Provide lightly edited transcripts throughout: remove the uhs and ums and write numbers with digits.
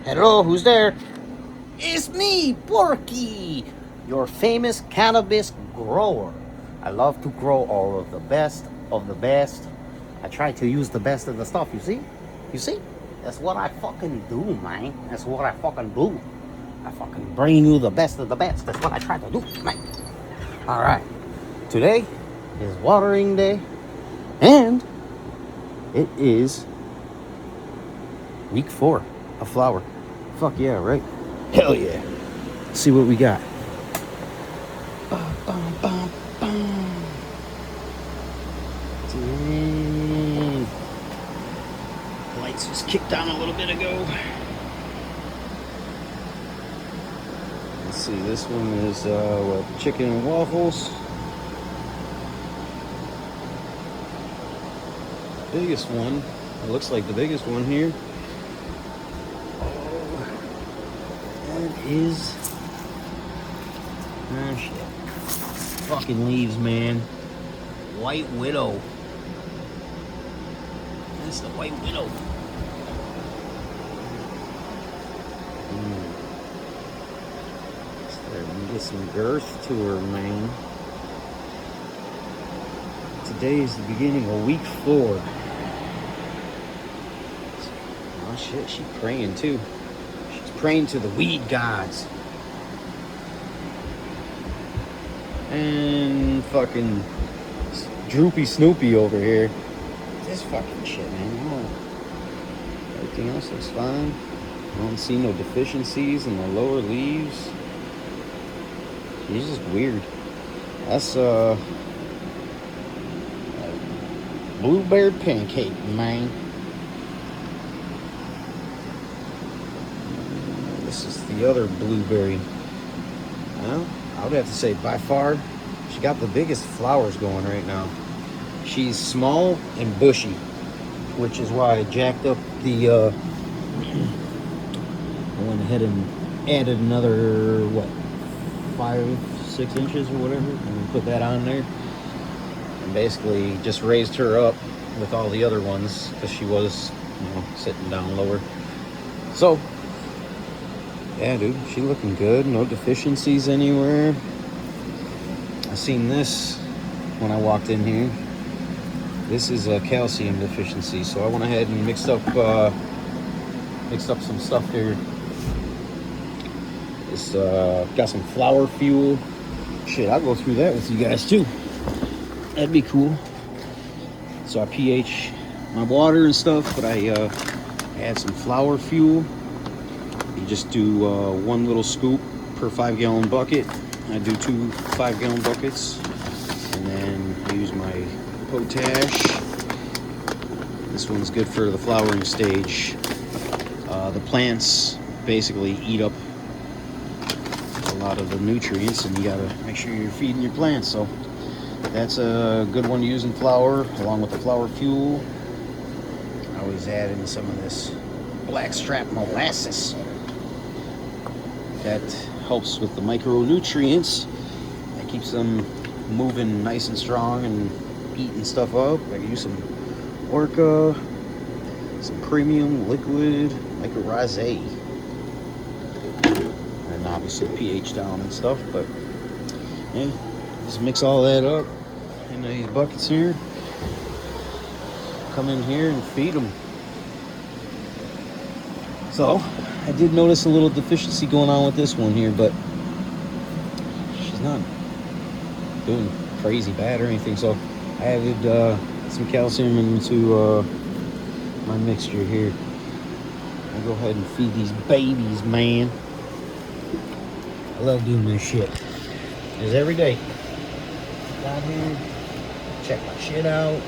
Hello, who's there? It's me, Porky, your famous cannabis grower. I love to grow all of the best of the best. I try to use the best of the stuff, you see? You see? That's what I fucking do, man. That's what I fucking do. I fucking bring you the best of the best. That's what I try to do, man. Alright. Today is watering day, and it is week 4 of flower. Fuck yeah, right? Hell yeah. Let's see what we got. Dang. Lights just kicked on a little bit ago. Let's see, this one is what, chicken and waffles. Biggest one, it looks like the biggest one here. That is, oh shit, fucking leaves, man. White Widow. That's the White Widow. Let me get some girth to her, man. Today is the beginning of week 4. Oh shit, she's praying too. She's praying to the weed gods. And fucking Droopy Snoopy over here. This fucking shit, man. Oh. Everything else looks fine. I don't see no deficiencies in the lower leaves. It's just weird. That's blueberry pancake, man. This is the other blueberry. Well, I would have to say by far, she got the biggest flowers going right now. She's small and bushy, which is why I jacked up the, I went ahead and added another, what, 5-6 inches or whatever, and put that on there. And basically just raised her up with all the other ones because she was, sitting down lower. So, yeah, dude, she looking good. No deficiencies anywhere. I seen this when I walked in here. This is a calcium deficiency, so I went ahead and mixed up some stuff here. It's got some flower fuel. Shit, I'll go through that with you guys too. That'd be cool. So I pH my water and stuff, but I add some flower fuel. You just do 1 little scoop per 5-gallon bucket. I do 2 5-gallon buckets, and then I use my potash. This one's good for the flowering stage. The plants basically eat up a lot of the nutrients, and you gotta make sure you're feeding your plants. So that's a good one to use in flower, along with the flower fuel. I always add in some of this blackstrap molasses. That helps with the micronutrients. That keeps them moving nice and strong and eating stuff up. I can use some Orca, some premium liquid mycorrhizae, and obviously pH down and stuff. But yeah, just mix all that up in these buckets here. Come in here and feed them. So I did notice a little deficiency going on with this one here, but she's not doing crazy bad or anything. So I added some calcium into my mixture here. I'll go ahead and feed these babies, man. I love doing this shit. It's every day. Down here, check my shit out,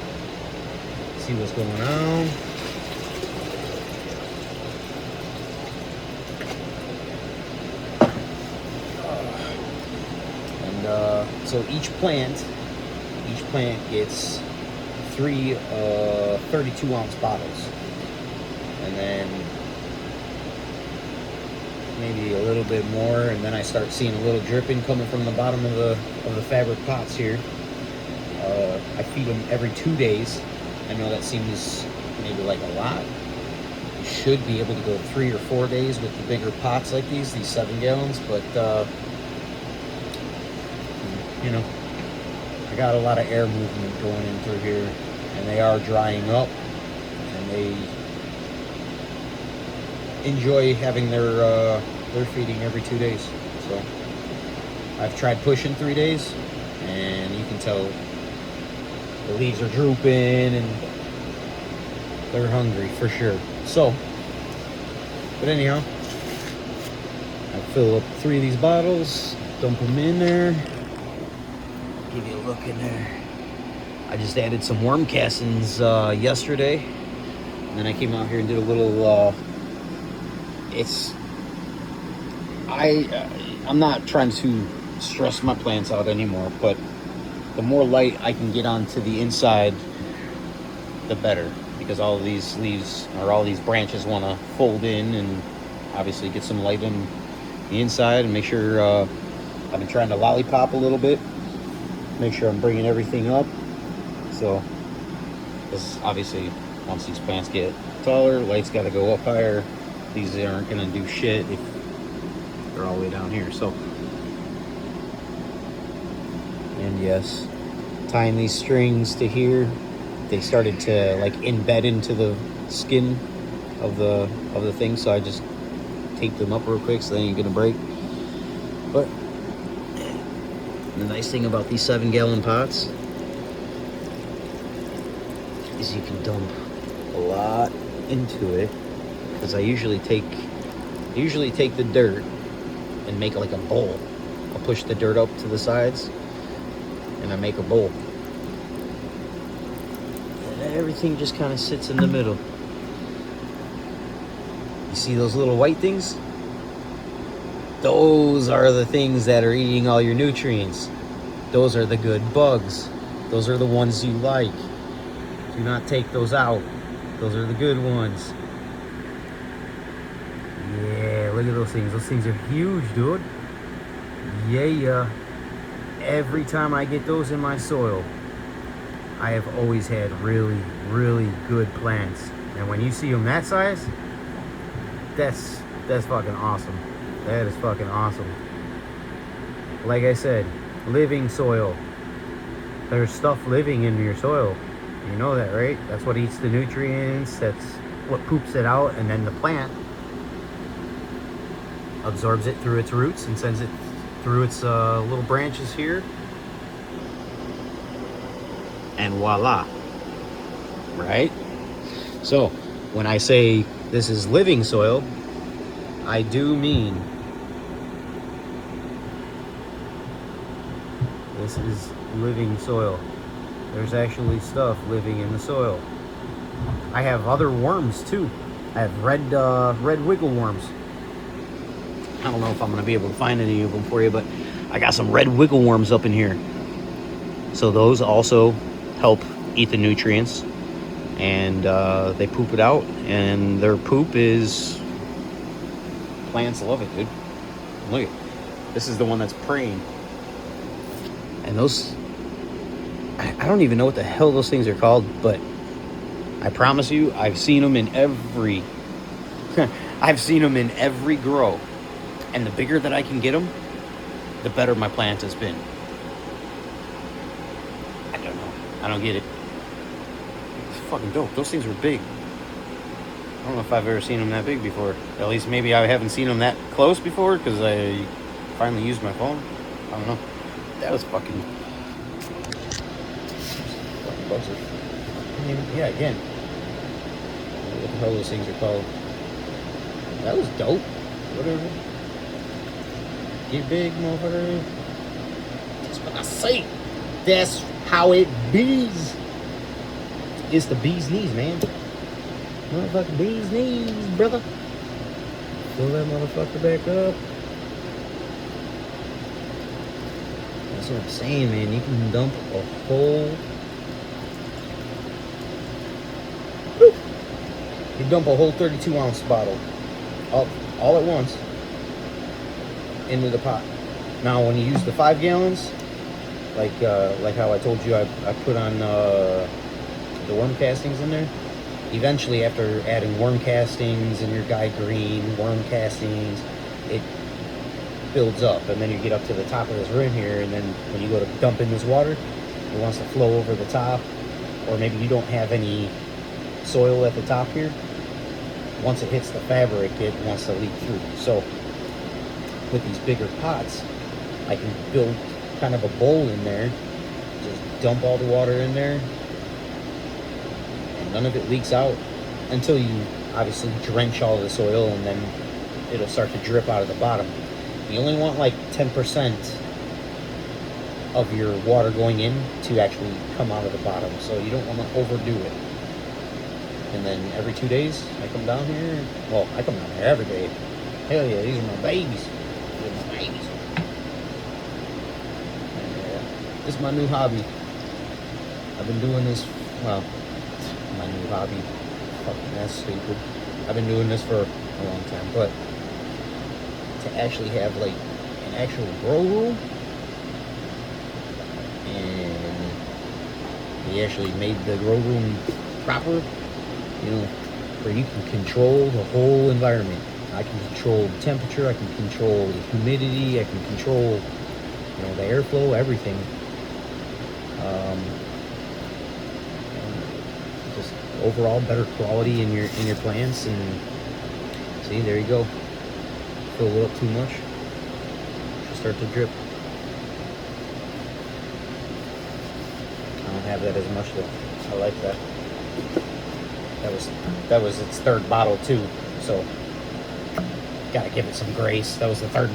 see what's going on. So each plant gets 3 32-ounce bottles, and then maybe a little bit more, and then I start seeing a little dripping coming from the bottom of the fabric pots here. I feed them every 2 days. I know that seems maybe like a lot. should be able to go 3 or 4 days with the bigger pots like these 7 gallons, but you know, I got a lot of air movement going in through here, and they are drying up, and they enjoy having their feeding every 2 days. So I've tried pushing 3 days, and you can tell the leaves are drooping and they're hungry for sure. So, but anyhow, I fill up 3 of these bottles, dump them in there, give you a look in there. I just added some worm castings yesterday, and then I came out here and did a little. I'm not trying to stress my plants out anymore, but the more light I can get onto the inside, the better, because all of these leaves or all these branches want to fold in and obviously get some light in the inside, and make sure I've been trying to lollipop a little bit, make sure I'm bringing everything up. So, because obviously once these plants get taller, light's got to go up higher. These aren't going to do shit if they're all the way down here. So, and yes, tying these strings to here, they started to like embed into the skin of the thing, so I just taped them up real quick so they ain't gonna break. But the nice thing about these 7-gallon pots is you can dump a lot into it, because I usually take the dirt and make like a bowl. I'll push the dirt up to the sides and I make a bowl, and everything just kind of sits in the middle. You see those little white things? Those are the things that are eating all your nutrients. Those are the good bugs. Those are the ones you like. Do not take those out. Those are the good ones. Yeah, look at those things. Those things are huge, dude. Yeah. Every time I get those in my soil, I have always had really, really good plants. And when you see them that size, that's fucking awesome. That is fucking awesome. Like I said, living soil. There's stuff living in your soil. You know that, right? That's what eats the nutrients. That's what poops it out. And then the plant absorbs it through its roots and sends it through its little branches here. And voila. Right? So, when I say this is living soil, I do mean this is living soil. There's actually stuff living in the soil. I have other worms too. I have red wiggle worms. I don't know if I'm going to be able to find any of them for you, but I got some red wiggle worms up in here. So those also help eat the nutrients, and they poop it out, and their poop is... Plants love it, dude. Look, this is the one that's praying. And those... I don't even know what the hell those things are called, but I promise you, I've seen them in every... I've seen them in every grow. And the bigger that I can get them, the better my plant has been. I don't know. I don't get it. It's fucking dope. Those things were big. I don't know if I've ever seen them that big before. At least maybe I haven't seen them that close before, because I finally used my phone. I don't know. That was fucking buzzing. Yeah, again. What the hell those things are called. That was dope. Whatever. Get big, motherfucker. That's what I say. That's how it bees. It's the bee's knees, man. Motherfucking bee's knees, brother. Fill that motherfucker back up. That's what I'm saying, man. You can dump a whole... You dump a whole 32-ounce bottle up all at once into the pot. Now, when you use the 5 gallons, like how I told you I put on the worm castings in there, eventually, after adding worm castings and your guide green, worm castings, it builds up, and then you get up to the top of this rim here, and then when you go to dump in this water, it wants to flow over the top, or maybe you don't have any soil at the top here. Once it hits the fabric, it wants to leak through. So with these bigger pots, I can build kind of a bowl in there, just dump all the water in there, and none of it leaks out until you obviously drench all the soil, and then it'll start to drip out of the bottom. You only want like 10% of your water going in to actually come out of the bottom, so you don't want to overdo it. And then every 2 days, I come down here. Well, I come down here every day. Hell yeah, these are my babies. These are my babies. And, this is my new hobby. I've been doing this, well, my new hobby. Fucking that's stupid. I've been doing this for a long time, but to actually have like an actual grow room, and we actually made the grow room proper, you know, where you can control the whole environment. I can control the temperature, I can control the humidity, I can control, you know, the airflow, everything. Just overall better quality in your plants. And see, there you go. Fill it up too much, it'll start to drip. I don't have that as much though. I like that. That was its third bottle too, so gotta give it some grace. That was the third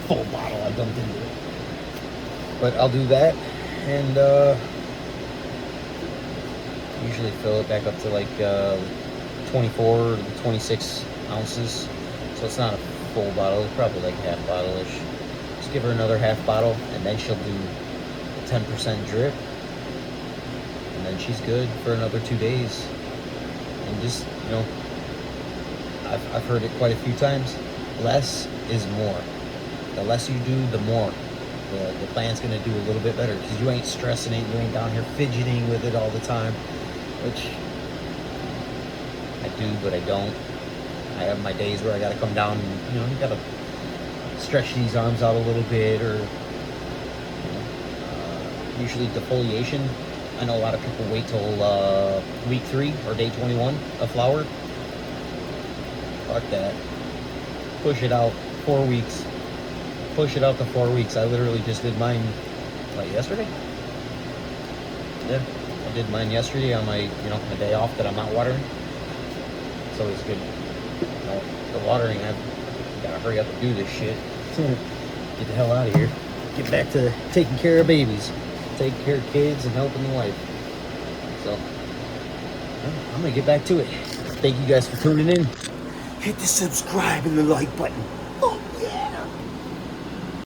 full bottle I dumped into it. But I'll do that, and usually fill it back up to like 24 to 26 ounces. So it's not a full bottle, it's probably like half bottle-ish. Just give her another half bottle, and then she'll do 10% drip, and then she's good for another 2 days. And just, you know, I've heard it quite a few times, less is more. The less you do, the more the plant's gonna do a little bit better, because you ain't stressing it, you ain't down here fidgeting with it all the time, which I do, but I don't. I have my days where I gotta come down and, you know, you gotta stretch these arms out a little bit, or, you know, usually defoliation. I know a lot of people wait till week 3 or day 21 of flower. Fuck that. Push it out 4 weeks. Push it out to 4 weeks. I literally just did mine, like, yesterday? Yeah, I did mine yesterday on my, you know, my day off that I'm not watering. It's always good. You know, the watering, I've gotta hurry up and do this shit. Get the hell out of here. Get back to taking care of babies. Taking care of kids and helping the wife. So, I'm gonna get back to it. Thank you guys for tuning in. Hit the subscribe and the like button.